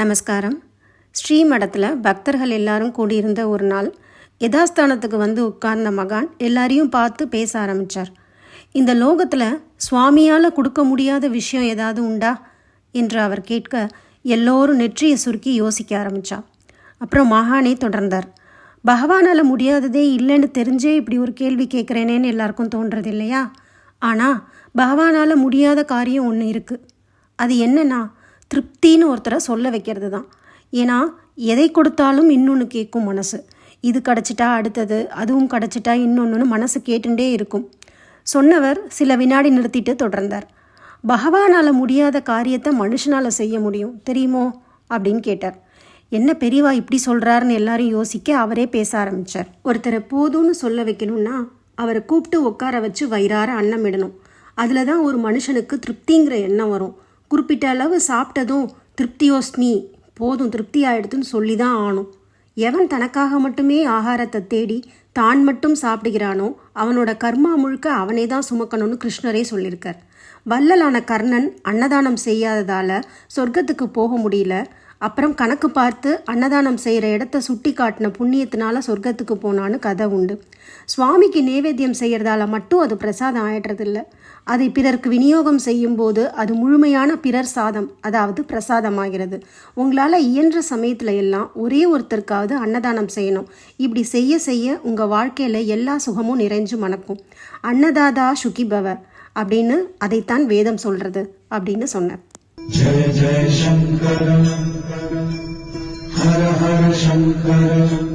நமஸ்காரம். ஸ்ரீமடத்தில் பக்தர்கள் எல்லாரும் கூடியிருந்த ஒரு நாள் யதாஸ்தானத்துக்கு வந்து உட்கார்ந்த மகான் எல்லாரையும் பார்த்து பேச ஆரம்பித்தார். இந்த லோகத்தில் சுவாமியால் கொடுக்க முடியாத விஷயம் ஏதாவது உண்டா என்று அவர் கேட்க எல்லோரும் நெற்றியை சுருக்கி யோசிக்க ஆரம்பித்தார். அப்புறம் மகானே தொடர்ந்தார். பகவானால் முடியாததே இல்லைன்னு தெரிஞ்சே இப்படி ஒரு கேள்வி கேட்குறேனேன்னு எல்லாருக்கும் தோன்றது இல்லையா? ஆனால் பகவானால் முடியாத காரியம் ஒன்று இருக்குது. அது என்னன்னா திருப்தின்னு ஒருத்தரை சொல்ல வைக்கிறது தான். ஏன்னா எதை கொடுத்தாலும் இன்னொன்று கேட்கும் மனசு. இது கிடச்சிட்டா அடுத்தது, அதுவும் கிடச்சிட்டா இன்னொன்று மனசு கேட்டுட்டே இருக்கும். சொன்னவர் சில வினாடி நிறுத்திட்டு தொடர்ந்தார். பகவானால் முடியாத காரியத்தை மனுஷனால் செய்ய முடியும் தெரியுமோ அப்படின்னு கேட்டார். என்ன பெரியவா இப்படி சொல்கிறாருன்னு எல்லாரும் யோசிக்க அவரே பேச ஆரம்பித்தார். ஒருத்தரை போதும்னு சொல்ல வைக்கணும்னா அவரை கூப்பிட்டு உட்கார வச்சு வயிறார அன்னம் இடணும். அதில் தான் ஒரு மனுஷனுக்கு திருப்திங்கிற எண்ணம் வரும். குறிப்பிட்ட அளவு சாப்பிட்டதும் திருப்தியோஸ்மி போதும் திருப்தி ஆகிடுதுன்னு சொல்லி தான் ஆகணும். எவன் தனக்காக மட்டுமே ஆகாரத்தை தேடி தான் மட்டும் சாப்பிடுகிறானோ அவனோட கர்மா முழுக்க அவனே தான் சுமக்கணும்னு கிருஷ்ணரே சொல்லியிருக்கார். வள்ளலான கர்ணன் அன்னதானம் செய்யாததால் சொர்க்கத்துக்கு போக முடியல. அப்புறம் கணக்கு பார்த்து அன்னதானம் செய்கிற இடத்த சுட்டி காட்டின புண்ணியத்தினால சொர்க்கத்துக்கு போனான்னு கதை உண்டு. சுவாமிக்கு நைவேத்தியம் செய்கிறதால மட்டும் அது பிரசாதம் ஆயிடுறதில்ல. அதை பிறருக்கு விநியோகம் செய்யும்போது அது முழுமையான பிறர் சாதம், அதாவது பிரசாதமாகிறது. உங்களால் இயன்ற சமயத்தில் எல்லாம் ஒரே ஒருத்தருக்காவது அன்னதானம் செய்யணும். இப்படி செய்ய செய்ய உங்கள் வாழ்க்கையில் எல்லா சுகமும் நிறைஞ்சு மணக்கும். அன்னதாதா சுகிபவ அப்படின்னு அதைத்தான் வேதம் சொல்கிறது அப்படின்னு சொன்னார். जय जय शंकर हर हर शंकर